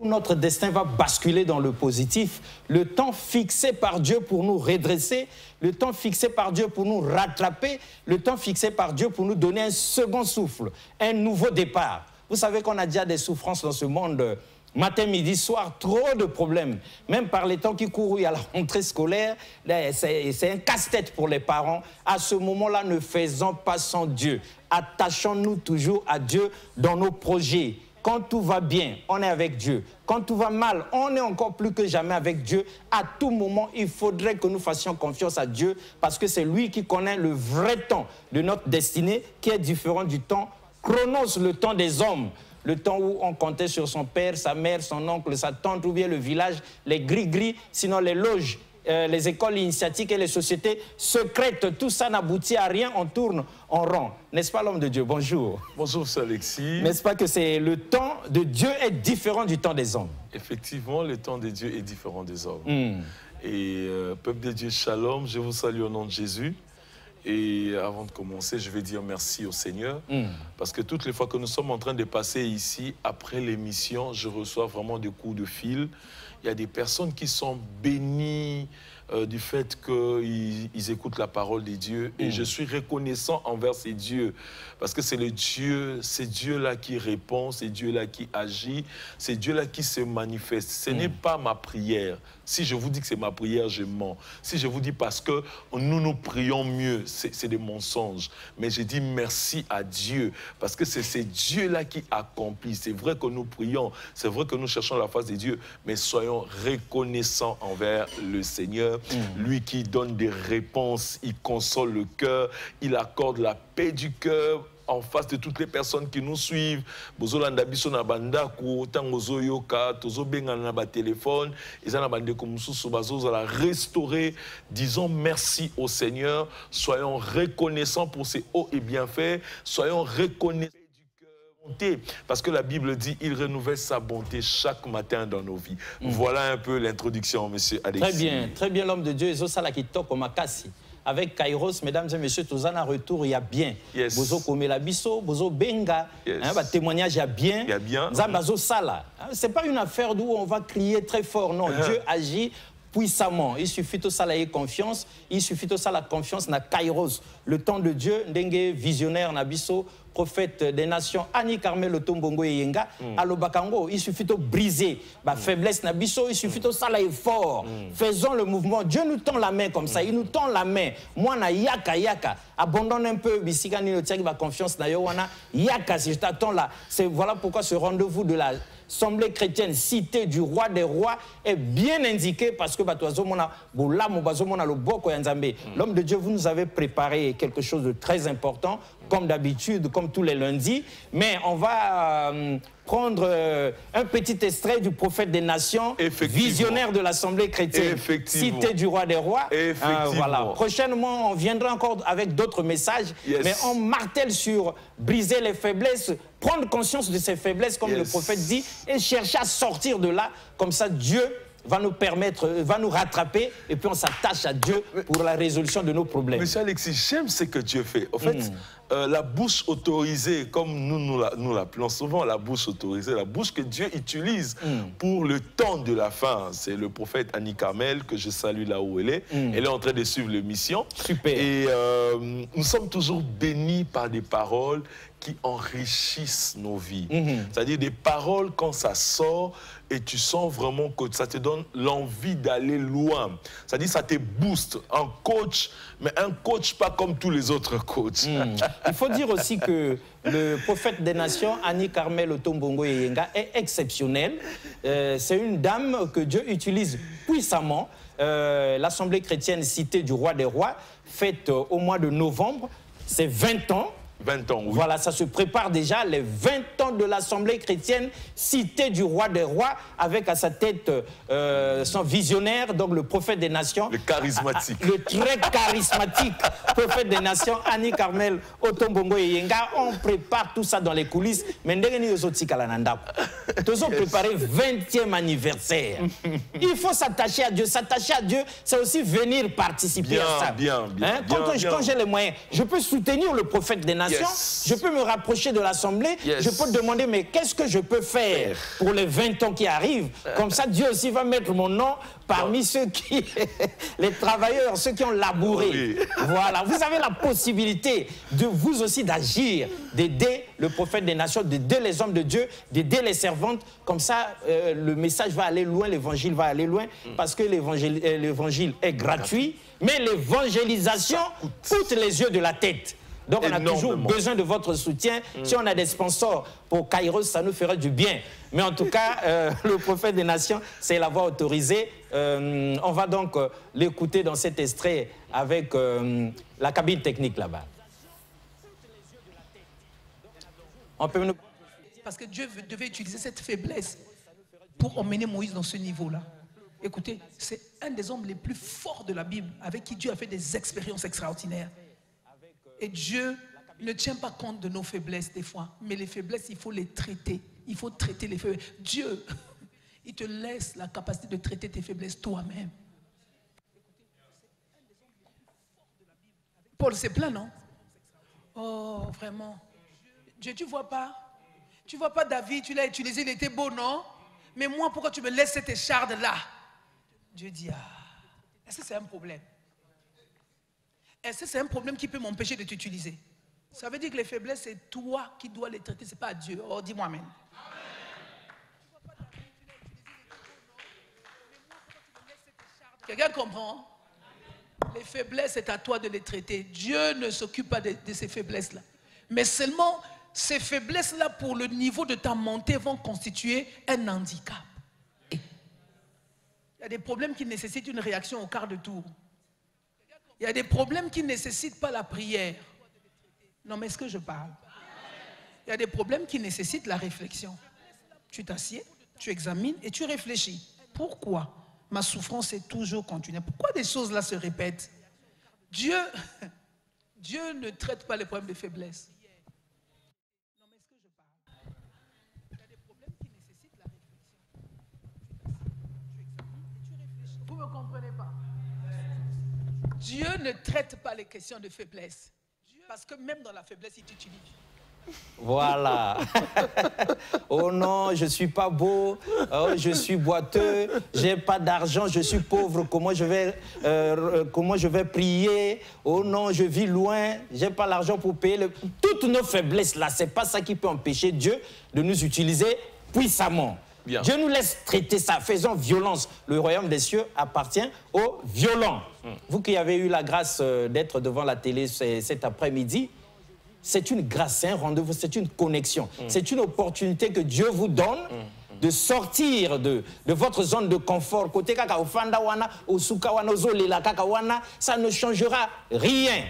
Notre destin va basculer dans le positif. Le temps fixé par Dieu pour nous redresser, le temps fixé par Dieu pour nous rattraper, le temps fixé par Dieu pour nous donner un second souffle, un nouveau départ. Vous savez qu'on a déjà des souffrances dans ce monde. Matin, midi, soir, trop de problèmes. Même par les temps qui courent, il y a la rentrée scolaire, c'est un casse-tête pour les parents. À ce moment-là, ne faisons pas sans Dieu. Attachons-nous toujours à Dieu dans nos projets. Quand tout va bien, on est avec Dieu. Quand tout va mal, on est encore plus que jamais avec Dieu. À tout moment, il faudrait que nous fassions confiance à Dieu parce que c'est lui qui connaît le vrai temps de notre destinée qui est différent du temps chronos, le temps des hommes. Le temps où on comptait sur son père, sa mère, son oncle, sa tante ou bien le village, les gris-gris, sinon les loges, les écoles initiatiques et les sociétés secrètes, tout ça n'aboutit à rien, on tourne en rond. N'est-ce pas l'homme de Dieu? Bonjour. Bonjour, c'est Alexis. N'est-ce pas que c'est le temps de Dieu est différent du temps des hommes? Effectivement, le temps de Dieu est différent des hommes. Et peuple de Dieu, shalom, je vous salue au nom de Jésus. Et avant de commencer, je vais dire merci au Seigneur. Parce que toutes les fois que nous sommes en train de passer ici, après l'émission, je reçois vraiment des coups de fil. Il y a des personnes qui sont bénies du fait qu'ils écoutent la parole de Dieu. Et je suis reconnaissant envers ces dieux. Parce que c'est Dieu-là qui répond, c'est Dieu-là qui agit, c'est Dieu-là qui se manifeste. Ce n'est pas ma prière. Si je vous dis que c'est ma prière, je mens. Si je vous dis parce que nous prions mieux, c'est des mensonges. Mais je dis merci à Dieu, parce que c'est Dieu-là qui accomplit. C'est vrai que nous prions, c'est vrai que nous cherchons la face de Dieu, mais soyons reconnaissants envers le Seigneur, lui qui donne des réponses, il console le cœur, il accorde la paix du cœur en face de toutes les personnes qui nous suivent. Bozolanda biso na bandako tango zoyoka tozo benga na ba téléphone ezana bande ko mususu bazoza la restaurer. Disons merci au Seigneur, soyons reconnaissants pour ses hauts et bienfaits, soyons reconnaissants du cœur. Parce que la Bible dit il renouvelle sa bonté chaque matin dans nos vies. Voilà un peu l'introduction, monsieur Alexis. Très bien l'homme de Dieu ezosala kitoko makasi. Avec Kairos, mesdames et messieurs, tous en retour, il y a bien. Bozo Komela Biso, Bozo Benga, témoignage, il y a bien. Zambazo Sala. Ce n'est pas une affaire d'où on va crier très fort. Non, Dieu agit puissamment. Il suffit de ça la confiance. Il suffit de ça la confiance dans Kairos. Le temps de Dieu, Ndenge visionnaire Nabiso, prophète des nations, Annie Carmel Otombongo et Yenga, Alobakango, il suffit de briser la faiblesse Nabiso, il suffit de ça fort. Faisons le mouvement. Dieu nous tend la main comme ça, il nous tend la main. Moi, na yaka yaka, abandonne un peu, Bisigani no tiaki ba confiance na yowana, yaka si je t'attends là. Voilà pourquoi ce rendez-vous de la Assemblée chrétienne, cité du roi des rois, est bien indiqué parce que l'homme de Dieu, vous nous avez préparé quelque chose de très important, comme d'habitude, comme tous les lundis, mais on va prendre un petit extrait du prophèt des nations, visionnaire de l'Assemblée chrétienne, cité du roi des rois. Voilà. Prochainement, on viendra encore avec d'autres messages, mais on martèle sur briser les faiblesses, prendre conscience de ces faiblesses, comme le prophète dit, et chercher à sortir de là. Comme ça, Dieu va nous permettre, va nous rattraper, et puis on s'attache à Dieu pour la résolution de nos problèmes. Monsieur Alexis, j'aime ce que Dieu fait. En fait, la bouche autorisée, comme nous l'appelons souvent, la bouche autorisée, la bouche que Dieu utilise pour le temps de la fin. C'est le prophète Annie Carmel, que je salue là où elle est. Elle est en train de suivre l'émission. Super. Et nous sommes toujours bénis par des paroles qui enrichissent nos vies. C'est-à-dire des paroles, quand ça sort, et tu sens vraiment que ça te donne l'envie d'aller loin. C'est-à-dire ça te booste. Un coach, mais un coach pas comme tous les autres coachs. Il faut dire aussi que le prophète des nations, Annie Carmel Otombongo et Yenga, est exceptionnel. C'est une dame que Dieu utilise puissamment. L'Assemblée chrétienne cité du roi des rois, faite au mois de novembre, c'est 20 ans. 20 ans, oui. Voilà, ça se prépare déjà, les 20 ans de l'Assemblée chrétienne, cité du roi des rois, avec à sa tête son visionnaire, donc le prophète des nations. Le charismatique. Le très charismatique prophète des nations, Annie Carmel Otombongo et Yenga. On prépare tout ça dans les coulisses. Mais nous avons préparé 20e anniversaire. Il faut s'attacher à Dieu. S'attacher à Dieu, c'est aussi venir participer à ça. Bien. Quand j'ai les moyens, je peux soutenir le prophète des nations. nation, je peux me rapprocher de l'Assemblée, je peux demander, mais qu'est-ce que je peux faire pour les 20 ans qui arrivent? Comme ça, Dieu aussi va mettre mon nom parmi ceux qui, les travailleurs, ceux qui ont labouré. Oui. Voilà, vous avez la possibilité de vous aussi d'agir, d'aider le prophète des nations, d'aider les hommes de Dieu, d'aider les servantes. Comme ça, le message va aller loin, l'évangile va aller loin, parce que l'évangile est gratuit, mais l'évangélisation coûte les yeux de la tête. Donc on a toujours besoin de votre soutien. Si on a des sponsors pour Kairos, ça nous ferait du bien. Mais en tout cas, le prophète des nations, c'est la voix autorisée. On va donc l'écouter dans cet extrait avec la cabine technique là-bas. On peut nous... Parce que Dieu devait utiliser cette faiblesse pour emmener Moïse dans ce niveau-là. Écoutez, c'est un des hommes les plus forts de la Bible, avec qui Dieu a fait des expériences extraordinaires. Et Dieu ne tient pas compte de nos faiblesses des fois, mais les faiblesses, il faut les traiter. Il faut traiter les faiblesses. Dieu, il te laisse la capacité de traiter tes faiblesses toi-même. Paul s'est plaint, non? Oh, vraiment. Dieu, tu vois pas? Tu vois pas David, tu l'as utilisé, il était beau, non? Mais moi, pourquoi tu me laisses cette écharde-là? Dieu dit, ah, est-ce que c'est un problème? Est-ce que c'est un problème qui peut m'empêcher de t'utiliser? Ça veut dire que les faiblesses, c'est toi qui dois les traiter, c'est pas Dieu. Oh, dis-moi amen. Quelqu'un comprend? Les faiblesses, c'est à toi de les traiter. Dieu ne s'occupe pas de ces faiblesses-là. Mais seulement, ces faiblesses-là, pour le niveau de ta montée, vont constituer un handicap. Il y a des problèmes qui nécessitent une réaction au quart de tour. Il y a des problèmes qui ne nécessitent pas la prière. Non, mais est-ce que je parle? Il y a des problèmes qui nécessitent la réflexion. Tu t'assieds, tu examines et tu réfléchis. Pourquoi ma souffrance est toujours continue? Pourquoi des choses là se répètent? Dieu ne traite pas les problèmes de faiblesse. Non, mais est-ce que je parle? Il y a des problèmes qui nécessitent la réflexion. Tu examines et tu réfléchis. Vous ne me comprenez pas? Dieu ne traite pas les questions de faiblesse. Parce que même dans la faiblesse, il t'utilise. Voilà. Oh non, je ne suis pas beau, oh, je suis boiteux, je n'ai pas d'argent, je suis pauvre, comment je vais prier? Oh non, je vis loin, je n'ai pas l'argent pour payer. Toutes nos faiblesses là, ce n'est pas ça qui peut empêcher Dieu de nous utiliser puissamment. Bien. Dieu nous laisse traiter ça, faisons violence. Le royaume des cieux appartient aux violents. Vous qui avez eu la grâce d'être devant la télé cet après-midi, c'est une grâce, c'est un rendez-vous, c'est une connexion. C'est une opportunité que Dieu vous donne de sortir de votre zone de confort. Côté kaka ofanda wana, osuka wana, ozolela kaka wana, ça ne changera rien.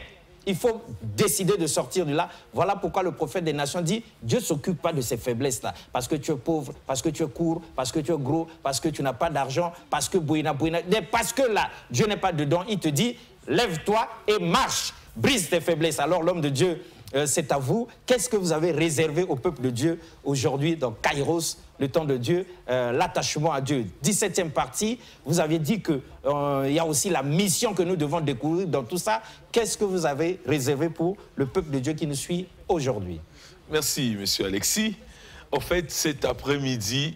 Il faut décider de sortir de là. Voilà pourquoi le prophète des nations dit, Dieu ne s'occupe pas de ces faiblesses-là. Parce que tu es pauvre, parce que tu es court, parce que tu es gros, parce que tu n'as pas d'argent, parce que bouina. Parce que là, Dieu n'est pas dedans. Il te dit, lève-toi et marche. Brise tes faiblesses. Alors l'homme de Dieu, c'est à vous. Qu'est-ce que vous avez réservé au peuple de Dieu aujourd'hui dans Kairos, le temps de Dieu, l'attachement à Dieu? 17e partie, vous aviez dit qu'il y a aussi la mission que nous devons découvrir dans tout ça. Qu'est-ce que vous avez réservé pour le peuple de Dieu qui nous suit aujourd'hui? Merci, monsieur Alexis. En fait, cet après-midi,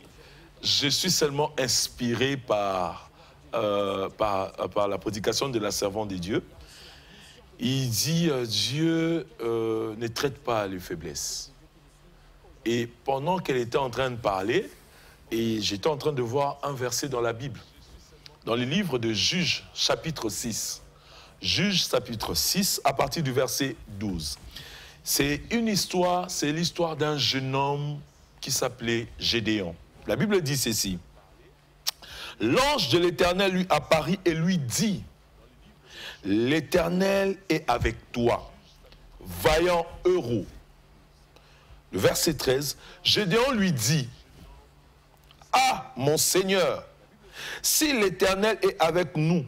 je suis seulement inspiré par la prédication de la servante de Dieu. Il dit, Dieu ne traite pas les faiblesses. Et pendant qu'elle était en train de parler, et j'étais en train de voir un verset dans la Bible, dans le livre de Juges, chapitre 6. Juges, chapitre 6, à partir du verset 12. C'est une histoire, c'est l'histoire d'un jeune homme qui s'appelait Gédéon. La Bible dit ceci. L'ange de l'Éternel lui apparut et lui dit, l'Éternel est avec toi, vaillant héros. Le verset 13, Gédéon lui dit, ah, mon Seigneur, si l'Éternel est avec nous,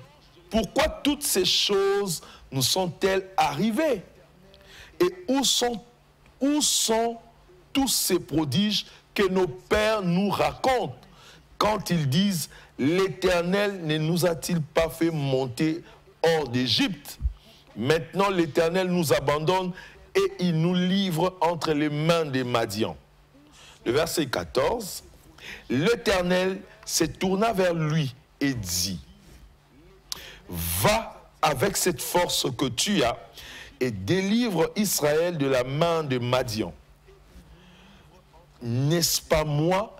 pourquoi toutes ces choses nous sont-elles arrivées? Et où sont tous ces prodiges que nos pères nous racontent quand ils disent, l'Éternel ne nous a-t-il pas fait monter hors d'Égypte? Maintenant, l'Éternel nous abandonne et il nous livre entre les mains des Madians. Le verset 14, l'Éternel se tourna vers lui et dit, va avec cette force que tu as et délivre Israël de la main de Madian. N'est-ce pas moi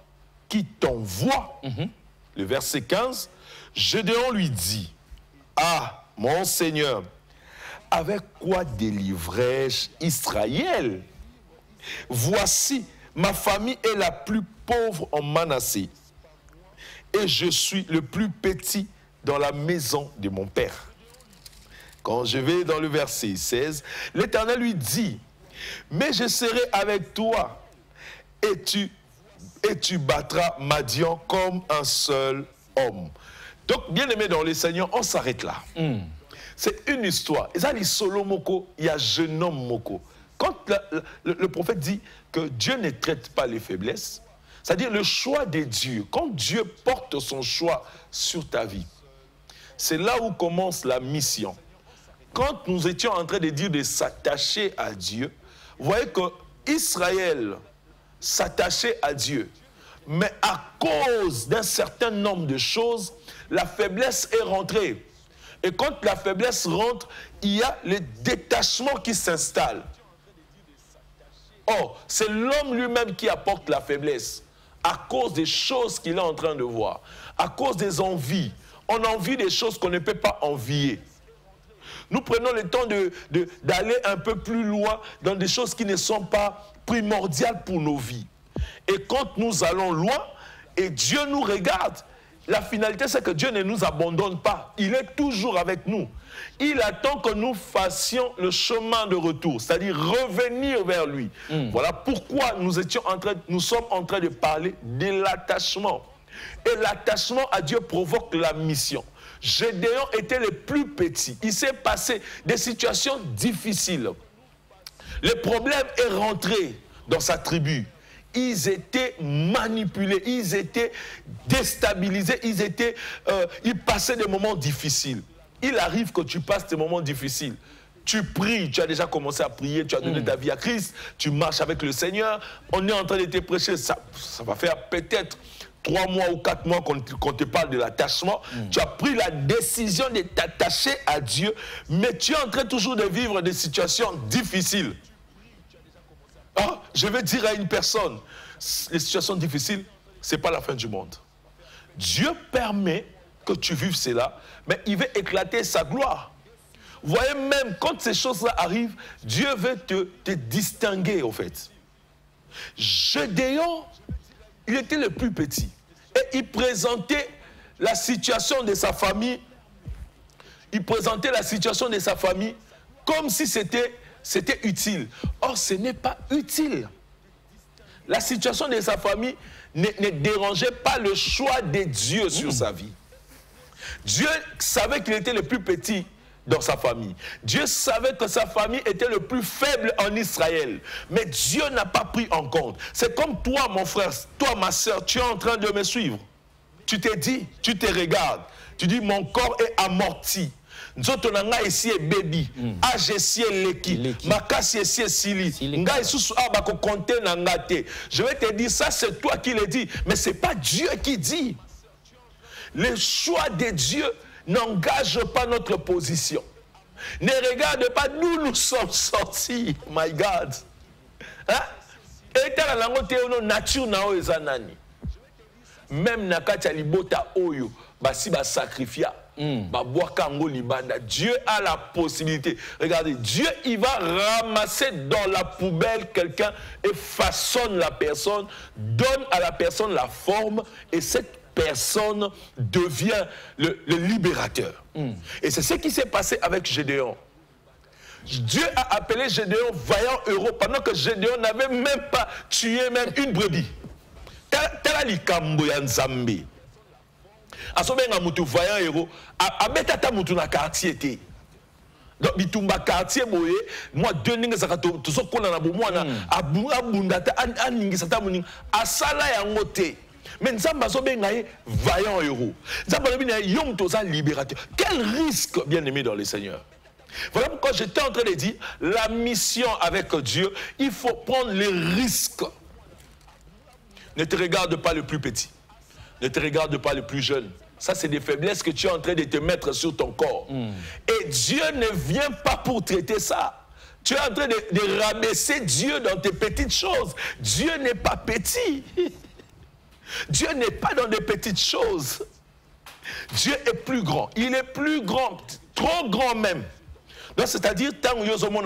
qui t'envoie? Le verset 15, Gédéon lui dit, ah, mon Seigneur, avec quoi délivrai-je Israël? Voici, ma famille est la plus pauvre en Manassé, et je suis le plus petit dans la maison de mon père. Quand je vais dans le verset 16, l'Éternel lui dit, mais je serai avec toi, et tu battras Madian comme un seul homme. Donc, bien aimé dans le Seigneur, on s'arrête là. C'est une histoire. Et ça, il y a solo moko, il y a jeune homme moko. Quand le prophète dit que Dieu ne traite pas les faiblesses, c'est-à-dire le choix de Dieu, quand Dieu porte son choix sur ta vie, c'est là où commence la mission. Quand nous étions en train de dire de s'attacher à Dieu, vous voyez que Israël s'attachait à Dieu. Mais à cause d'un certain nombre de choses, la faiblesse est rentrée. Et quand la faiblesse rentre, il y a le détachement qui s'installe. Or, c'est l'homme lui-même qui apporte la faiblesse à cause des choses qu'il est en train de voir, à cause des envies. On envie des choses qu'on ne peut pas envier. Nous prenons le temps d'aller un peu plus loin dans des choses qui ne sont pas primordiales pour nos vies. Et quand nous allons loin, et Dieu nous regarde, la finalité c'est que Dieu ne nous abandonne pas. Il est toujours avec nous. Il attend que nous fassions le chemin de retour, c'est-à-dire revenir vers lui. Voilà pourquoi nous sommes en train de parler de l'attachement. Et l'attachement à Dieu provoque la mission. Gédéon était le plus petit. Il s'est passé des situations difficiles. Le problème est rentré dans sa tribu. Ils étaient manipulés, ils étaient déstabilisés, ils passaient des moments difficiles. Il arrive que tu passes des moments difficiles. Tu pries, tu as déjà commencé à prier, tu as donné ta vie à Christ, tu marches avec le Seigneur, on est en train de te prêcher, ça va faire peut-être 3 mois ou 4 mois qu'on te parle de l'attachement. Tu as pris la décision de t'attacher à Dieu, mais tu es en train toujours de vivre des situations difficiles. Ah, je vais dire à une personne, les situations difficiles, ce n'est pas la fin du monde. Dieu permet que tu vives cela, mais il veut éclater sa gloire. Vous voyez, même quand ces choses-là arrivent, Dieu veut te distinguer, en fait. Gédéon, il était le plus petit. Et il présentait la situation de sa famille. Il présentait la situation de sa famille comme si c'était utile. Or, ce n'est pas utile. La situation de sa famille ne dérangeait pas le choix de Dieu sur sa vie. Dieu savait qu'il était le plus petit dans sa famille. Dieu savait que sa famille était le plus faible en Israël. Mais Dieu n'a pas pris en compte. C'est comme toi, mon frère, toi, ma soeur, tu es en train de me suivre. Tu t'es dit, tu te regardes. Tu dis, mon corps est amorti. Nzoto nanga esi e baby, age esi e leki, makasi esi e sili, nga isusu abako konte na ngate. Je vais te dire, ça c'est toi qui le dis, mais c'est pas Dieu qui dit. Le choix de Dieu n'engage pas notre position. Ne regarde pas d'où nous sommes sortis, my God. Hein? Et t'as la langue théono nature nao ezanani. Même nakati libota oyo, basi ba sacrifia. Dieu a la possibilité. Regardez, Dieu, il va ramasser dans la poubelle quelqu'un et façonne la personne, donne à la personne la forme et cette personne devient le libérateur. Et c'est ce qui s'est passé avec Gédéon. Dieu a appelé Gédéon vaillant héros pendant que Gédéon n'avait même pas tué même une brebis. Tala likambo ya Nzambe. Asobenga mutu vaillant héros abetata mutu na quartier té. Donc bitumba quartier boye moi deux ninga zakato tozokona na bomwana abundata aningi sata muninga asala yango té. Mais Nzambe asobenga ye vaillant héros. Nzambe lobi na yo mutu za libérateur. Quel risque, bien aimé dans le Seigneur. Voilà pourquoi j'étais en train de dire, la mission avec Dieu, il faut prendre les risques. Ne te regarde pas le plus petit. Ne te regarde pas le plus jeune. Ça, c'est des faiblesses que tu es en train de te mettre sur ton corps. Et Dieu ne vient pas pour traiter ça. Tu es en train de rabaisser Dieu dans tes petites choses. Dieu n'est pas petit. Dieu n'est pas dans des petites choses. Dieu est plus grand. Il est plus grand, trop grand même. Donc, c'est-à-dire, tant que nous sommes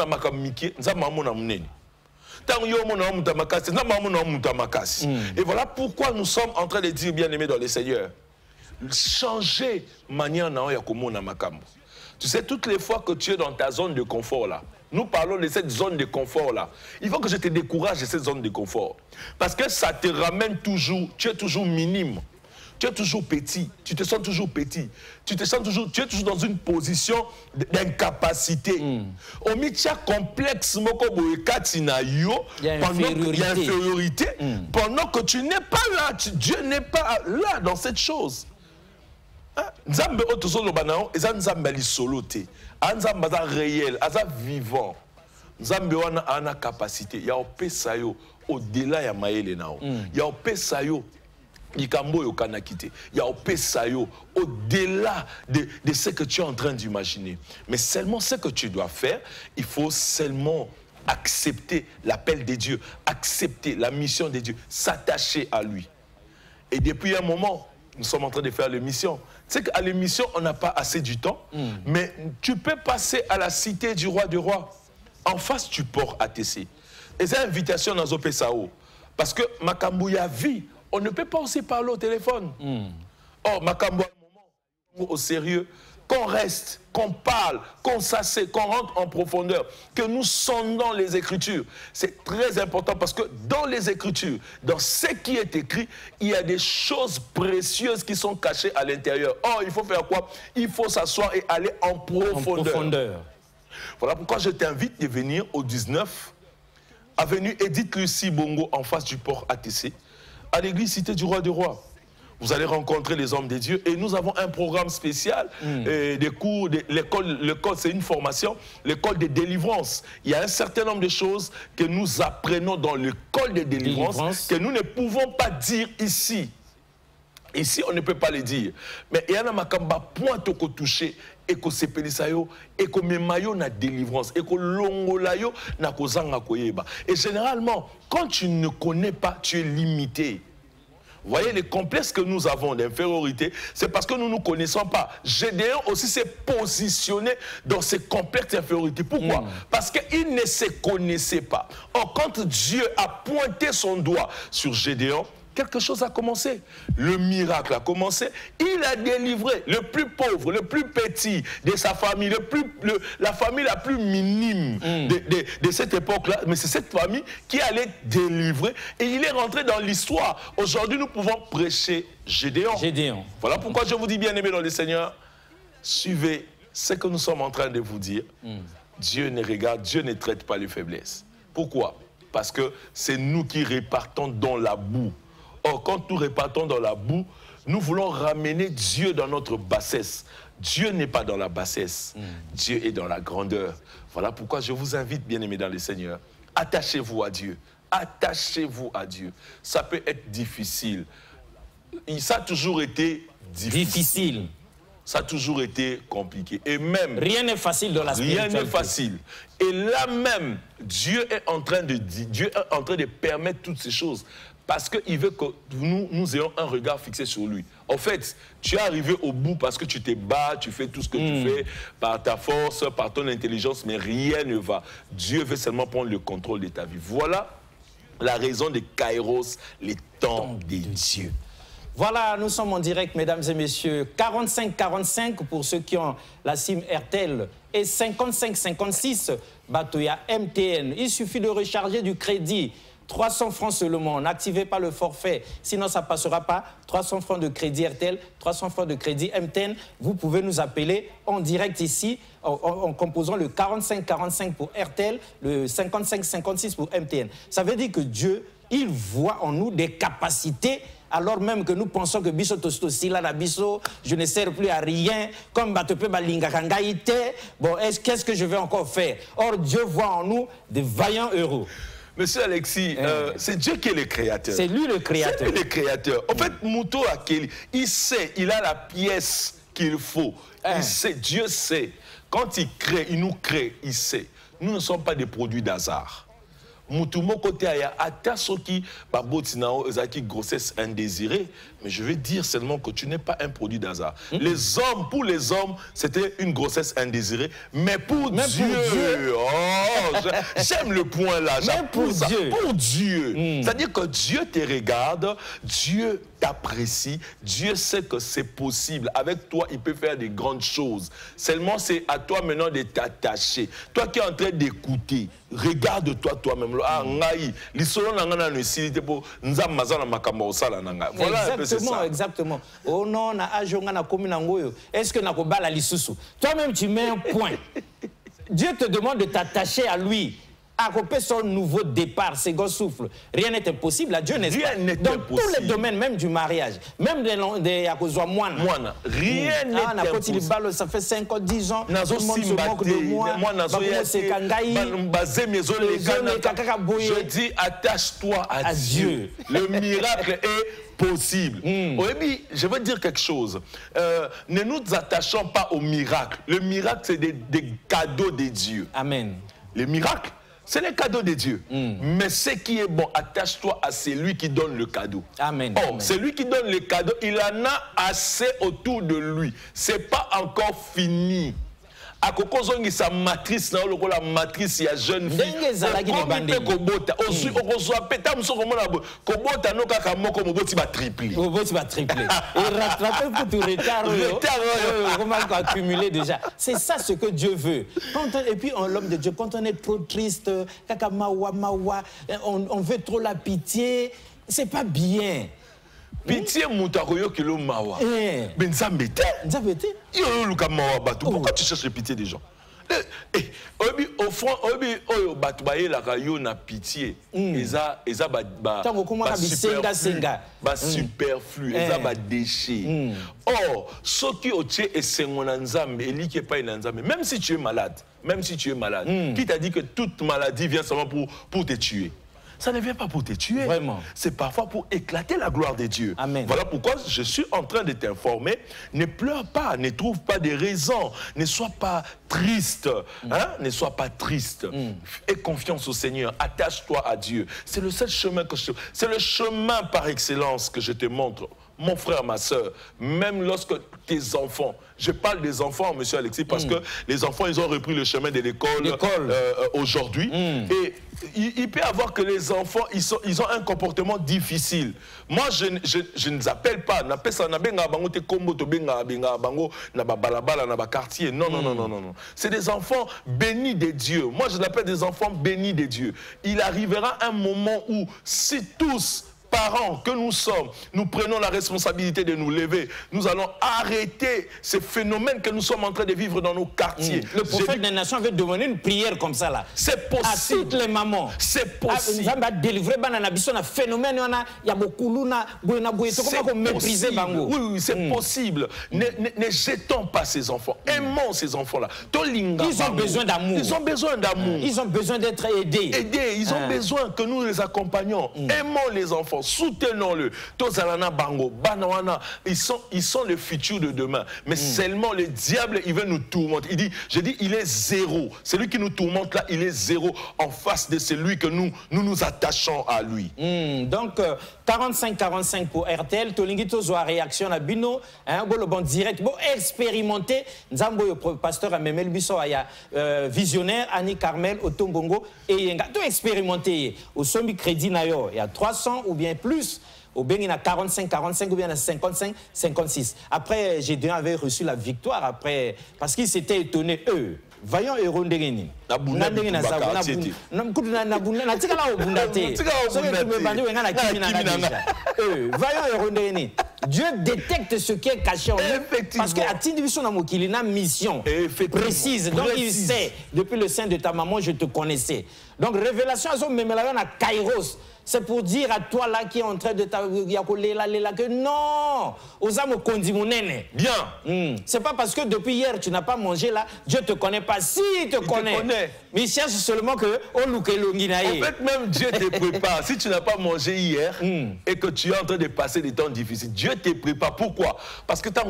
et voilà pourquoi nous sommes en train de dire, bien-aimés dans le Seigneur, changer manière. Tu sais, toutes les fois que tu es dans ta zone de confort là, nous parlons de cette zone de confort là, il faut que je te décourage de cette zone de confort. Parce que ça te ramène toujours, tu es toujours minime. Tu es toujours petit, tu te sens toujours petit, tu es toujours dans une position d'incapacité. Omitia complexe, il y a infériorité. Pendant que tu n'es pas là, Dieu n'est pas là dans cette chose. Nzambe otozo banao, nzambe li soloté, nzambe za réel, aza vivant. Nzambe wana ana capacité, ya opesa yo au-delà ya maele nao. Ya opesa yo Ikambo yo kana kite. Ya opesa yo au-delà de ce que tu es en train d'imaginer. Mais seulement ce que tu dois faire, il faut seulement accepter l'appel de Dieu, accepter la mission de Dieu, s'attacher à lui. Et depuis un moment, nous sommes en train de faire l'émission. Tu sais qu'à l'émission, on n'a pas assez du temps, mais tu peux passer à la cité du roi des rois, en face du port ATC. Et c'est une invitation dans Zopesao. Parce que Makambo ya vie, on ne peut pas aussi parler au téléphone. Or, Makambo, au sérieux, qu'on reste, qu'on parle, qu'on s'assied, qu'on rentre en profondeur, que nous sondons les Écritures. C'est très important parce que dans les Écritures, dans ce qui est écrit, il y a des choses précieuses qui sont cachées à l'intérieur. Or, il faut faire quoi? Il faut s'asseoir et aller en profondeur. Voilà pourquoi je t'invite de venir au 19, avenue Edith Lucie Bongo, en face du port ATC, à l'église Cité du Roi des Rois. Vous allez rencontrer les hommes de Dieu et nous avons un programme spécial, des cours, l'école c'est une formation, l'école de délivrance. Il y a un certain nombre de choses que nous apprenons dans l'école de délivrance que nous ne pouvons pas dire ici. Ici, on ne peut pas les dire. Mais il y a un point que touché et que c'est pélisayo et que memayo na délivrance et que longolayo na kozanga koyeba. Et généralement, quand tu ne connais pas, tu es limité. Vous voyez, les complexes que nous avons d'infériorité, c'est parce que nous ne nous connaissons pas. Gédéon aussi s'est positionné dans ces complexes d'infériorité. Pourquoi? Parce qu'il ne se connaissait pas. Or, quand Dieu a pointé son doigt sur Gédéon, quelque chose a commencé. Le miracle a commencé. Il a délivré le plus pauvre, le plus petit de sa famille, la famille la plus minime de cette époque-là. Mais c'est cette famille qui allait délivrer. Et il est rentré dans l'histoire. Aujourd'hui, nous pouvons prêcher Gédéon. Voilà pourquoi je vous dis, bien-aimés dans le Seigneur, suivez ce que nous sommes en train de vous dire. Dieu ne regarde, Dieu ne traite pas les faiblesses. Pourquoi? Parce que c'est nous qui répartons dans la boue. Or, quand nous repartons dans la boue, nous voulons ramener Dieu dans notre bassesse. Dieu n'est pas dans la bassesse. Dieu est dans la grandeur. Voilà pourquoi je vous invite, bien-aimés dans le Seigneur, attachez-vous à Dieu. Attachez-vous à Dieu. Ça peut être difficile. Ça a toujours été difficile. Ça a toujours été compliqué. Et même... Rien n'est facile dans la spiritualité. Rien n'est facile. Et là même, Dieu est en train de permettre toutes ces choses. Parce qu'il veut que nous ayons un regard fixé sur lui. En fait, tu es arrivé au bout parce que tu te bats, tu fais tout ce que tu fais par ta force, par ton intelligence, mais rien ne va. Dieu veut seulement prendre le contrôle de ta vie. Voilà la raison de Kairos, les temps de Dieu. Voilà, nous sommes en direct, mesdames et messieurs. 45-45 pour ceux qui ont la SIM RTL et 55-56 Batoya MTN. Il suffit de recharger du crédit. 300 francs seulement, n'activez pas le forfait, sinon ça ne passera pas. 300 francs de crédit RTL, 300 francs de crédit MTN. Vous pouvez nous appeler en direct ici, en composant le 45-45 pour RTL, le 55-56 pour MTN. Ça veut dire que Dieu, il voit en nous des capacités alors même que nous pensons que biso tostosila la biso, je ne sers plus à rien, comme Batope Balinga Kangaïte, bon, qu'est-ce que je vais encore faire? Or, Dieu voit en nous des vaillants héros. Monsieur Alexis, c'est Dieu qui est le créateur. C'est lui le créateur. C'est lui le créateur. En fait, Mouto Akeli, il sait, il a la pièce qu'il faut. Il sait, Dieu sait. Quand il crée, il nous crée, il sait. Nous ne sommes pas des produits d'hasard. Moutumo côté aya atasoki babotinao ezaki grossesse indésirée, mais je vais dire seulement que tu n'es pas un produit d'hasard. Les hommes, pour les hommes, c'était une grossesse indésirée, mais pour Dieu, oh, j'aime le point là. Pour Dieu. Pour Dieu. C'est-à-dire que Dieu te regarde, Dieu t'apprécie, Dieu sait que c'est possible. Avec toi, il peut faire des grandes choses. Seulement, c'est à toi maintenant de t'attacher. Toi qui es en train d'écouter, regarde-toi toi-même. Exactement. Oh non, est-ce que nakobala lisusu? Toi-même, tu mets un point. Dieu te demande de t'attacher à lui. À couper son nouveau départ, second souffle. Rien n'est impossible à Dieu, n'est-ce pas? Dans tous les domaines, même du mariage, même des moines. Rien n'est impossible. Ça fait 5 ans, 10 ans, tout le monde se moque de moi. Je dis, attache-toi à Dieu. Le miracle est possible. Je veux dire quelque chose. Ne nous attachons pas au miracle. Le miracle, c'est des cadeaux de Dieu. Amen. Les miracles, c'est les cadeaux de Dieu. Mais ce qui est bon, attache-toi à celui qui donne le cadeau. Amen. Oh, celui qui donne le cadeau, il en a assez autour de lui. Ce n'est pas encore fini. À Kokozongi, sa matrice, la matrice, il y a jeune fille. C'est ça ce que Dieu veut. Et puis, l'homme de Dieu, quand on est trop triste, on veut trop la pitié, c'est pas bien. Pitié moutaroyo kilo mawa. Benzambete. Pourquoi tu cherches la pitié des gens? Au fond, la pitié. Superflu, déchet. Or, ce qui est même si tu es malade, qui t'a dit que toute maladie vient seulement pour te tuer? Ça ne vient pas pour te tuer. Vraiment. C'est parfois pour éclater la gloire de Dieu. Amen. Voilà pourquoi je suis en train de t'informer. Ne pleure pas, ne trouve pas de raisons. Ne sois pas triste. Ne sois pas triste. Aie confiance au Seigneur. Attache-toi à Dieu. C'est le seul chemin c'est le chemin par excellence que je te montre. Mon frère, ma soeur, même lorsque tes enfants, je parle des enfants, monsieur Alexis, parce que les enfants, ils ont repris le chemin de l'école aujourd'hui. Et il peut y avoir que les enfants, ils ont un comportement difficile. Moi, je ne les appelle pas. Non. C'est des enfants bénis de Dieu. Moi, je l'appelle des enfants bénis de Dieu. Il arrivera un moment où, si tous, parents que nous sommes, nous prenons la responsabilité de nous lever. Nous allons arrêter ces phénomènes que nous sommes en train de vivre dans nos quartiers. Le prophète des nations veut demander une prière comme ça là. C'est possible. À toutes les mamans. C'est possible. Oui, c'est possible. Ne jetons pas ces enfants. Aimons ces enfants-là. Ils ont besoin d'amour. Ils ont besoin d'amour. Ils ont besoin d'être aidés. Ils ont besoin que nous les accompagnions. Aimons les enfants. Soutenons-le. Ils sont le futur de demain. Mais seulement le diable, il veut nous tourmenter. Il est zéro. Celui qui nous tourmente là, il est zéro en face de celui que nous attachons à lui. Donc, 45-45 pour RTL. Tolingito zoa réaction à Bino. Le bon direct. Bon, expérimenter. Nzambo, le pasteur Amemel Bisso, visionnaire, Annie Carmel, Otombongo. Et Yenga. Tout expérimenter. Au sommet crédit nayo. Il y a 300 ou bien plus. Au bien, il y a 45 ou bien il y a 56. Après, Gédéon avait reçu la victoire après, parce qu'ils s'étaient étonnés, eux. Voyons héros ndengeni. Dieu détecte ce qui est caché en nous. Parce qu'à Tindivision Namokili, il a une mission précise. Donc il sait, depuis le sein de ta maman, je te connaissais. Donc, révélation, à Kairos. C'est pour dire à toi là qui est en train de que non, aux âmes Bien. C'est pas parce que depuis hier tu n'as pas mangé là, Dieu te connaît pas. Si, il te connaît. Mais il cherche seulement que en fait, même Dieu te prépare. Si tu n'as pas mangé hier et que tu es en train de passer des temps difficiles, Dieu te prépare. Pourquoi? Parce que tu as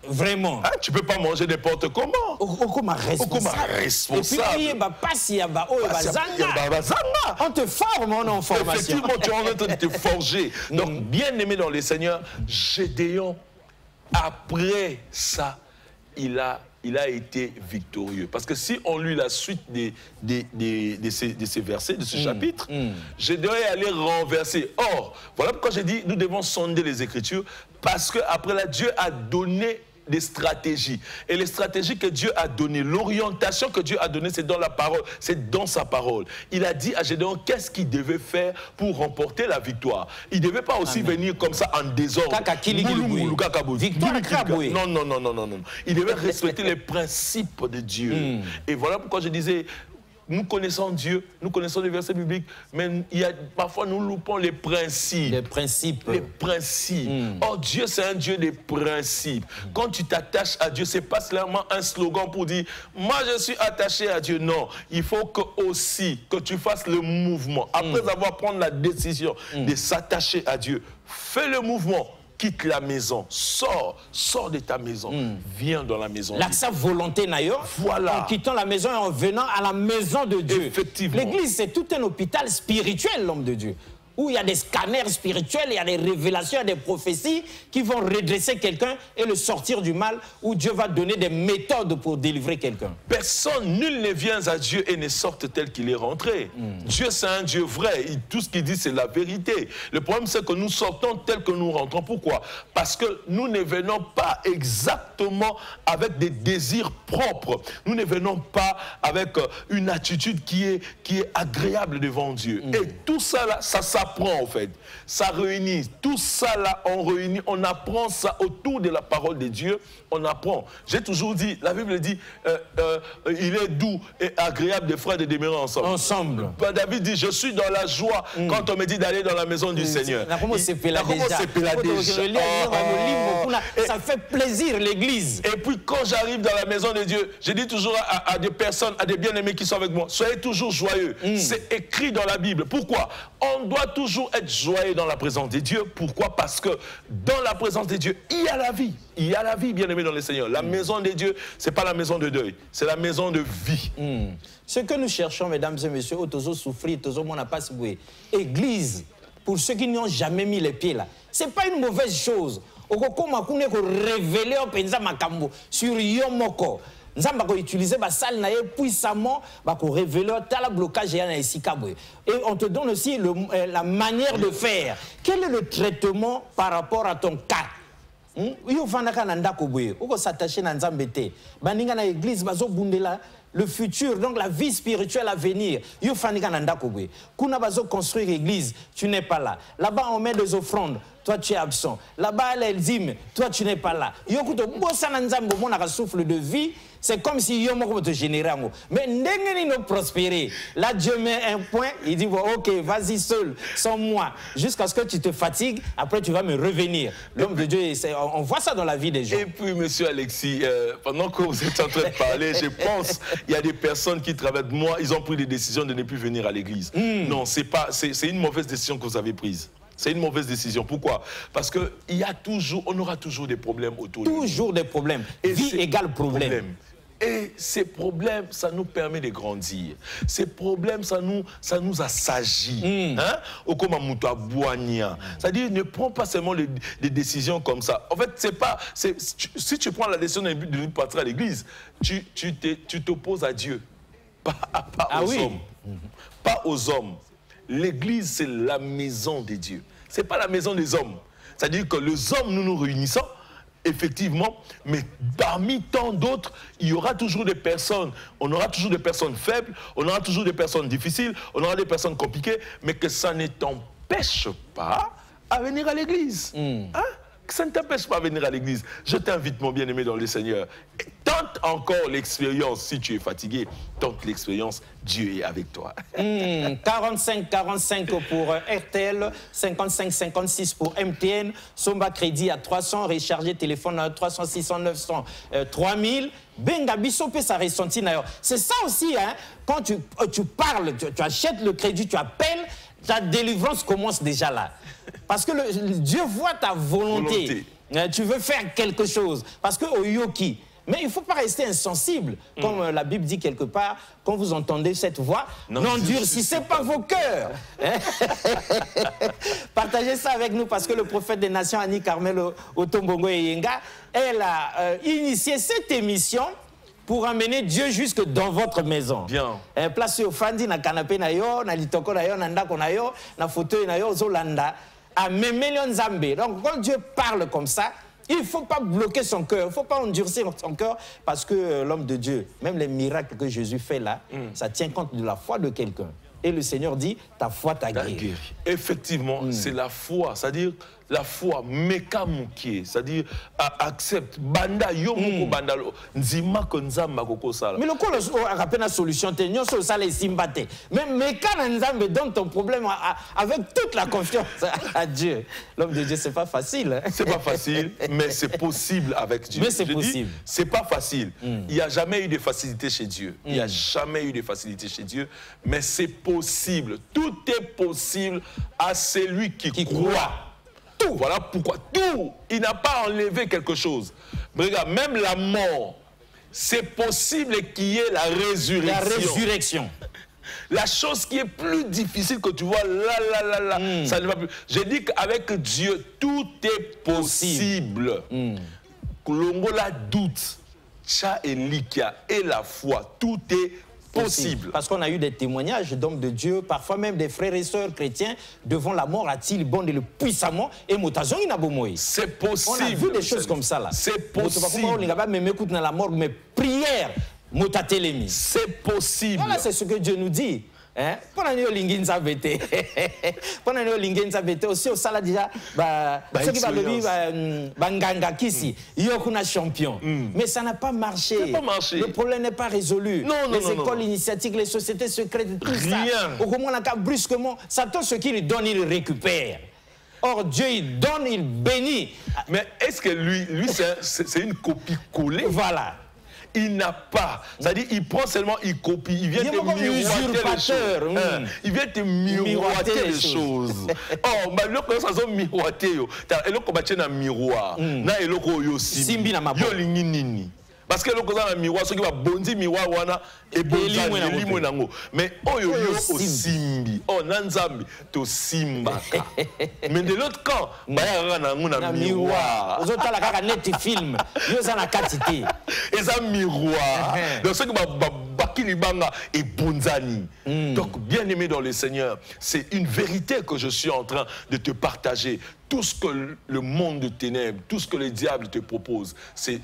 vraiment. Hein, tu ne peux pas manger n'importe comment. Responsable. Et puis, on te forme en formation. Effectivement, tu es en train de te forger. Donc, bien aimé dans les Seigneurs, Gédéon, après ça, il a été victorieux. Parce que si on lit la suite de ces versets, de ce chapitre, Gédéon est allé renverser. Or, voilà pourquoi j'ai dit, nous devons sonder les Écritures, parce qu'après là, Dieu a donné des stratégies. Et les stratégies que Dieu a données, l'orientation que Dieu a donnée, c'est dans la parole, c'est dans sa parole. Il a dit à Gédéon qu'est-ce qu'il devait faire pour remporter la victoire. Il ne devait pas aussi venir comme ça en désordre. Non. Il devait respecter les principes de Dieu. Et voilà pourquoi je disais, nous connaissons Dieu, nous connaissons les versets bibliques, mais parfois nous loupons les principes. Les principes. Les principes. Or, Dieu, c'est un Dieu des principes. Quand tu t'attaches à Dieu, ce n'est pas seulement un slogan pour dire « Moi, je suis attaché à Dieu ». Non, il faut aussi que tu fasses le mouvement. Après avoir pris la décision de s'attacher à Dieu, fais le mouvement. Quitte la maison, sors de ta maison, viens dans la maison. L'accent volonté d'ailleurs, voilà. En quittant la maison et en venant à la maison de Dieu. Effectivement. L'église, c'est tout un hôpital spirituel, l'homme de Dieu, où il y a des scanners spirituels, il y a des révélations, il y a des prophéties qui vont redresser quelqu'un et le sortir du mal, où Dieu va donner des méthodes pour délivrer quelqu'un. Personne, nul ne vient à Dieu et ne sorte tel qu'il est rentré. Dieu, c'est un Dieu vrai. Tout ce qu'il dit, c'est la vérité. Le problème, c'est que nous sortons tel que nous rentrons. Pourquoi? Parce que nous ne venons pas exactement avec des désirs propres. Nous ne venons pas avec une attitude qui est agréable devant Dieu. Et tout ça, là, ça s'apprend en fait. Ça réunit. Tout ça, là, on réunit. On apprend ça autour de la parole de Dieu. On apprend. J'ai toujours dit, la Bible dit, il est doux et agréable des frères de demeurer ensemble. David dit, je suis dans la joie quand on me dit d'aller dans la maison du Seigneur. Ça fait plaisir l'église. Et puis quand j'arrive dans la maison de Dieu, je dis toujours à des personnes, à des bien-aimés qui sont avec moi, soyez toujours joyeux. C'est écrit dans la Bible. Pourquoi? On doit toujours être joyeux dans la présence de Dieu. Pourquoi? Parce que dans la présence de Dieu, il y a la vie. Il y a la vie, bien-aimé dans le Seigneur. La maison de Dieu, ce n'est pas la maison de deuil, c'est la maison de vie. Ce que nous cherchons, mesdames et messieurs, souffrir, église, pour ceux qui n'y ont jamais mis les pieds là, ce n'est pas une mauvaise chose. Révéler sur Yomoko. Nous avons utilisé la salle puissamment pour révéler le blocage. Et on te donne aussi la manière de faire. Quel est le traitement par rapport à ton cas? Le futur, donc la vie spirituelle à venir. Kuna bazo construire l'église, tu n'es pas là. Là-bas, on met des offrandes, toi tu es absent. Là-bas, elle dit, toi tu n'es pas là. Yokuto, on souffle de vie. C'est comme si Yomoko te générait. Mais n'engagez nous prospérer. Là, Dieu met un point, il dit, ok, vas-y seul, sans moi, jusqu'à ce que tu te fatigues, après tu vas me revenir. L'homme de Dieu, on voit ça dans la vie des gens. Et puis, monsieur Alexis, pendant que vous êtes en train de parler, je pense, il y a des personnes qui travaillent avec moi, ils ont pris des décisions de ne plus venir à l'église. Non, c'est une mauvaise décision que vous avez prise. C'est une mauvaise décision. Pourquoi? Parce qu'on aura toujours des problèmes autour de nous. Toujours des problèmes. Vie égale problème. Et ces problèmes, ça nous permet de grandir. Ces problèmes, ça nous assagit. C'est-à-dire, ne prends pas seulement des décisions comme ça. En fait, si tu prends la décision de partir à l'église, tu t'opposes à Dieu, pas aux hommes. Pas aux hommes. L'église, c'est la maison de Dieu. Ce n'est pas la maison des hommes. C'est-à-dire que les hommes, nous nous réunissons, effectivement, mais parmi tant d'autres, il y aura toujours des personnes, on aura toujours des personnes faibles, on aura toujours des personnes difficiles, on aura des personnes compliquées, mais que ça ne t'empêche pas à venir à l'église. Ça ne t'empêche pas de venir à l'église. Je t'invite, mon bien-aimé dans le Seigneur. Tente encore l'expérience. Si tu es fatigué, tente l'expérience. Dieu est avec toi. 45-45 pour RTL, 55-56 pour MTN. Somba crédit à 300, recharger téléphone à 300, 600, 900, 3000. Benga Bissopé, ça ressenti d'ailleurs. C'est ça aussi, hein, quand tu parles, tu achètes le crédit, tu appelles, ta délivrance commence déjà là. Parce que Dieu voit ta volonté. Tu veux faire quelque chose. Parce que au Yoki, mais il ne faut pas rester insensible. Comme la Bible dit quelque part, quand vous entendez cette voix, n'endurcissez pas vos cœurs. Partagez ça avec nous parce que le prophète des nations, Annie Carmel Otombongo Yenga, elle a initié cette émission pour amener Dieu jusque dans votre maison. Bien. Place au fandi, na canapé na yo, na litoko na yo, na ndako na yo, na fauteuil na yo, zolanda, à Memelion Zambé. Donc quand Dieu parle comme ça, il ne faut pas bloquer son cœur, il ne faut pas endurcir son cœur parce que l'homme de Dieu, même les miracles que Jésus fait là, ça tient compte de la foi de quelqu'un. Et le Seigneur dit, ta foi t'a guéri. Effectivement, c'est la foi, c'est-à-dire la foi, meka mukie, c'est-à-dire accepte, banda yo moko banda nzima konzamba koko sala. Mais le coup, on rappelle la solution, t'es sur ça les simbate. Mais meka nzambe donne ton problème avec toute la confiance à Dieu. L'homme de Dieu, c'est pas facile. Hein? C'est pas facile, mais c'est possible avec Dieu. Mais c'est possible. C'est pas facile. Il n'y a jamais eu de facilité chez Dieu. Il n'y a jamais eu de facilité chez Dieu, mais c'est possible. Tout est possible à celui qui croit. Tout. Voilà pourquoi tout. Il n'a pas enlevé quelque chose. Mais regarde, même la mort, c'est possible qu'il y ait la résurrection. La résurrection. La chose qui est plus difficile que tu vois, là, ça ne va plus. J'ai dit qu'avec Dieu, tout est possible. Kolongola doute, Tcha et Likia et la foi, tout est possible. Parce qu'on a eu des témoignages d'hommes de Dieu, parfois même des frères et sœurs chrétiens, devant la mort a-t-il bon et le puissamment et motazo inabomoy. C'est possible. On a vu des choses comme ça là. C'est possible. Mais m'écoute dans la mort, mais prière, motatelemi. C'est possible. Voilà, c'est ce que Dieu nous dit. Hein? Pendant que l'ingénieur s'abêtait, pendant que l'ingénieur s'abêtait aussi au salaire déjà, ceux qui va le vivre, banganga kisi, yokuna champion. Mais ça n'a pas marché. Ça n'a pas marché. Le problème n'est pas résolu. Les écoles initiatiques, les sociétés secrètes, tout ça. Au moment où brusquement, Satan ce qu'il donne, il récupère. Or, Dieu, il donne, il bénit. Mais est-ce que lui c'est une copie collée? Voilà. Il n'a pas. C'est-à-dire, il prend seulement, il copie. Il vient te miroiter les choses. Il vient te miroiter les choses. Oh, mais le coup, ça sont miroiter. Et le coup, c'est un miroir. Na et le coup, yo simbi. Yo linginini. Parce que le coup, c'est un miroir. Ce qui va bondir miroir, wana et bondir nango. Mais oh yo au simbi. Oh nanzambi to simbaka. Mais de l'autre camp, baya nango na miroir. Aux autres, la net film. Yo ça na quantité. Et ça miroir. Donc ce qui va bakilibanga et bonzani. Donc bien aimé dans le Seigneur, c'est une vérité que je suis en train de te partager. Tout ce que le monde de ténèbres, tout ce que le diable te propose, c'est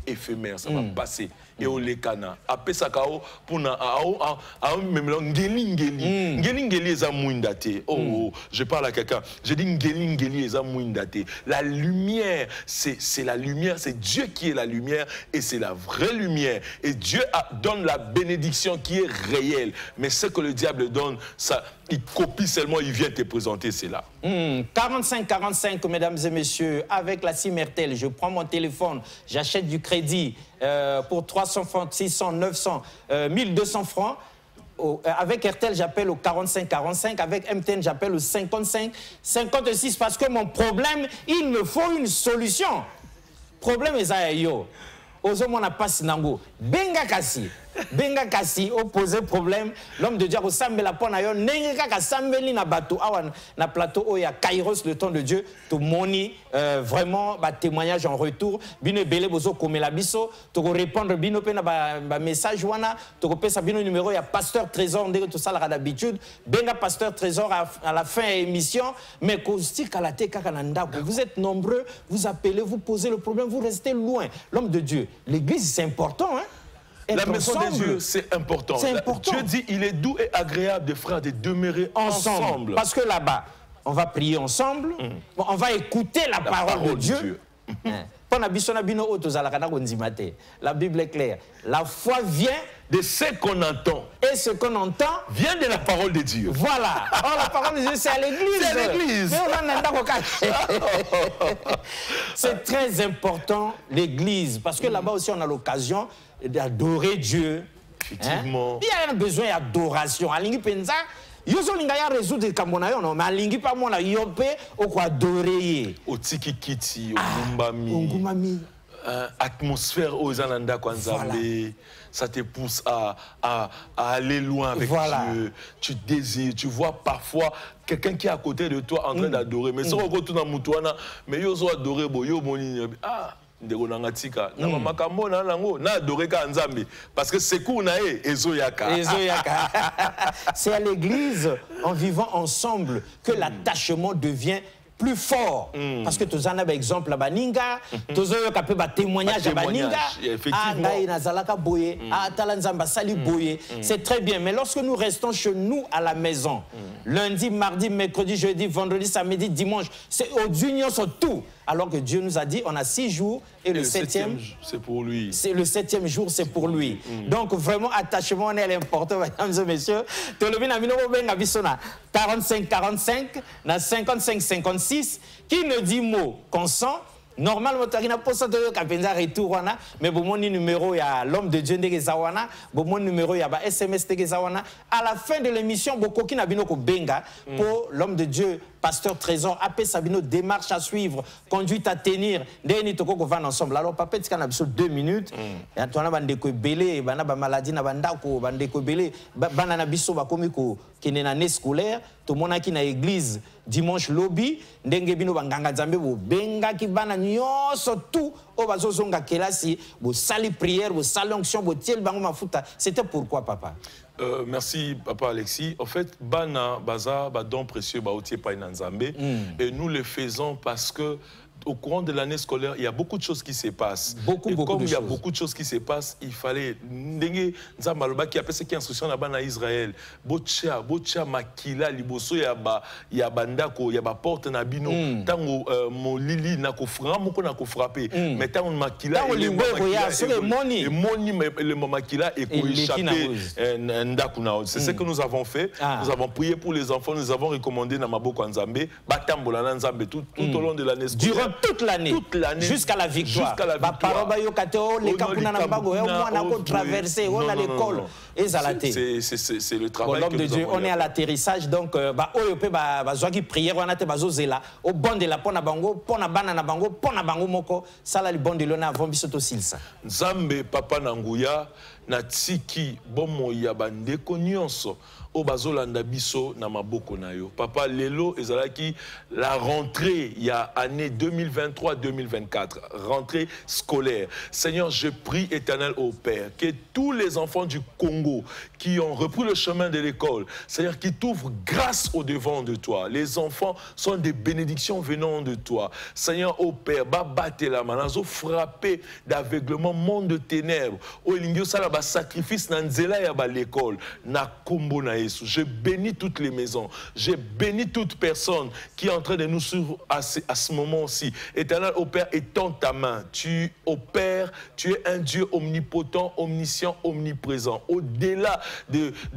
éphémère, ça va passer. Et au lekana, après ça pour na même ngeli eza muindate. Oh, je parle à quelqu'un. Je dis ngeli eza muindate. La lumière, c'est la lumière, c'est Dieu qui est la lumière et c'est la vraie lumière. Et Dieu donne la bénédiction qui est réelle. Mais ce que le diable donne, ça, il copie seulement, il vient te présenter, c'est là. 45-45, mesdames et messieurs, avec la SIM RTL, je prends mon téléphone, j'achète du crédit pour 300 francs, 600, 900, 1200 francs. Avec RTL, j'appelle au 45-45. Avec MTN, j'appelle au 55-56 parce que mon problème, il me faut une solution. Problème est ça, yo. Ozo n'a pas sinango. Benga kasi opposé problème l'homme de Dieu ressemble la pona yo nenga ka sambeli na bateau awan na plateau oya Kairos le temps de Dieu to moni vraiment ba témoignage en retour bino belé bozo komela biso to répondre bino pe na ba message wana to pesa bino numéro ya pasteur Trésor ndenge to sala d'habitude benga pasteur Trésor à la fin émission mais kostika la te kaka na ndako vous êtes nombreux vous appelez vous posez le problème vous restez loin l'homme de Dieu l'église c'est important hein. La maison de Dieu, c'est important. C'est important. Dieu dit, il est doux et agréable des frères de demeurer ensemble. Parce que là-bas, on va prier ensemble, bon, on va écouter la parole de Dieu. La Bible est claire. La foi vient de ce qu'on entend. Et ce qu'on entend vient de la parole de Dieu. Voilà. Oh, la parole de Dieu, c'est à l'église. C'est à l'église. C'est très important, l'église, parce que là-bas aussi, on a l'occasion d'adorer Dieu. Effectivement. Il y a un besoin d'adoration. Yoso lingaya résoudre les Camerounais, non, mais alingi pas moi la yope au quoi adorer. Au tikikiti, au ngumbami. Atmosphère aux Ananda Kwanzambe, ça te pousse à aller loin avec Dieu. Tu désires, tu vois parfois quelqu'un qui est à côté de toi en train d'adorer. Mais si on retourne à Moutouana, mais yoso adorer, yo moni, parce que c'est c'est à l'église, en vivant ensemble, que l'attachement devient plus fort. Parce que tu as un exemple à Baninga, tu as un témoignage à Baninga. C'est très bien. Mais lorsque nous restons chez nous à la maison, lundi, mardi, mercredi, jeudi, vendredi, samedi, dimanche, c'est au Dieu sur tout. Alors que Dieu nous a dit, on a 6 jours et le 7e, c'est pour lui. Le 7e jour, c'est pour lui. Donc vraiment, attachement, on est important, mesdames et messieurs. 45-45, 55-56, qui ne dit mot consent. Normalement, tu as pas ça de retour, mais bon, mon numéro, il y a l'homme de Dieu de Gezawana, mon numéro, il y a SMS de Gezawana. À la fin de l'émission, beaucoup qui n'a benga pour l'homme de Dieu, pasteur Trésor, AP Sabino, démarche à suivre, conduite à tenir, dernier toko qu'on va ensemble. Alors, papa, tu as 2 minutes, et tu as bandeko belé, bana ba maladie na bandako, bandeko belé, banana biso ba komiko qui n'est année scolaire, tout le monde qui na église dimanche lobby, ndenge bino banganga nzambe bo benga ki bana nyonso tout o bazozonga kelasi, bo sali prière, bo sali onction, bo tiel bango mafuta. C'était pourquoi papa? Merci papa Alexis. En fait, bana baza ba don précieux ba otie pa nzambe et nous le faisons parce que au courant de l'année scolaire, il y a beaucoup de choses qui se passent. Beaucoup il y a beaucoup de choses qui se passent, il fallait ndenge nzamaloba qui appelle ce qui instruction là-bas en Israël. Bocha makila liboso ya bandako ya ba porte na bino tango molili na ko frapper na ko frapper. Mais tango makila le makila et ko échapper ndako na. C'est ce que nous avons fait. Nous avons prié pour les enfants, nous avons recommandé na maboko nzambe batambola na nzambe tout au long de l'année scolaire. Toute l'année, jusqu'à la victoire. On a l'école. C'est le travail que nous avons. On est à l'atterrissage, donc, prière, on a au bon de la pona bango, pona banana bango, pona bango moko, ça la bon de l'ona avant bisoto silsa. Nzambe papa nanguya, na tiki bomo ya bandeko nyonso. O bazolanda biso na maboko na yo. Papa lelo ezalaki la rentrée il y a année 2023-2024, rentrée scolaire. Seigneur, je prie éternel au Père que tous les enfants du Congo qui ont repris le chemin de l'école, Seigneur, qui t'ouvrent grâce au devant de toi. Les enfants sont des bénédictions venant de toi. Seigneur, au Père, babate la manazo frappé d'aveuglement, monde de ténèbres. O lingyo sala ba sacrifice na nzela ya ba l'école na kombo na Yesu. Je bénis toutes les maisons. Je bénis toute personne qui est en train de nous suivre à ce moment-ci. Éternel, au Père, étends ta main. Tu, au Père, tu es un Dieu omnipotent, omniscient, omniprésent. Au-delà de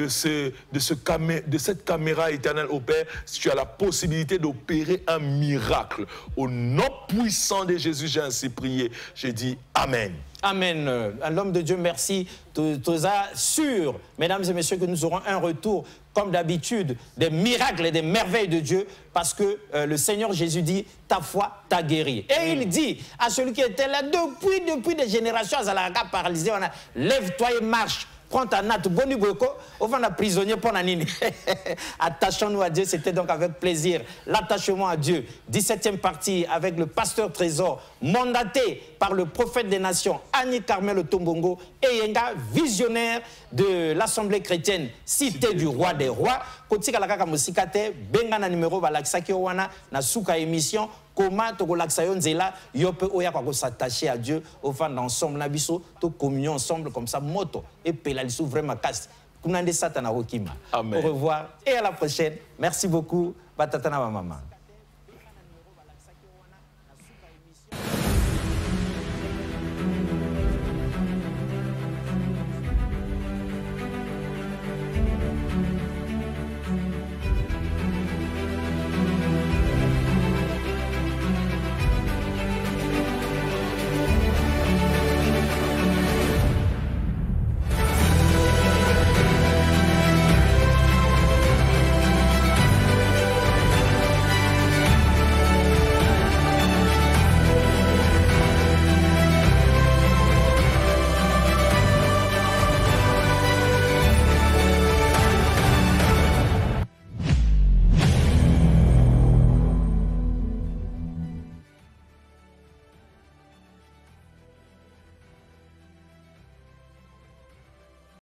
cette caméra éternelle, au Père, tu as la possibilité d'opérer un miracle. Au nom puissant de Jésus, j'ai ainsi prié. J'ai dit Amen. Amen. L'homme de Dieu, merci. Tu as sûr, mesdames et messieurs, que nous aurons un retour, comme d'habitude, des miracles et des merveilles de Dieu, parce que le Seigneur Jésus dit, ta foi t'a guéri. Et il dit à celui qui était là depuis des générations, à la paralysé, lève-toi et marche. Prends ta natte, boni boko, au fond, prisonnier pour Nanini. Attachons-nous à Dieu, c'était donc avec plaisir. L'attachement à Dieu. 17e partie avec le pasteur Trésor, mandaté par le prophète des nations, Annie Carmel Tombongo, et Yenga, visionnaire de l'Assemblée chrétienne, cité du roi des rois. Kotika la kaka musikate, benga na numéro balaksaki wana na suka émission. Comment tu peux s'attacher à Dieu au fond d'ensemble, tu communion ensemble comme ça, moto et pelalisou vraiment casse. Au revoir et à la prochaine. Merci beaucoup. batata na ba mama.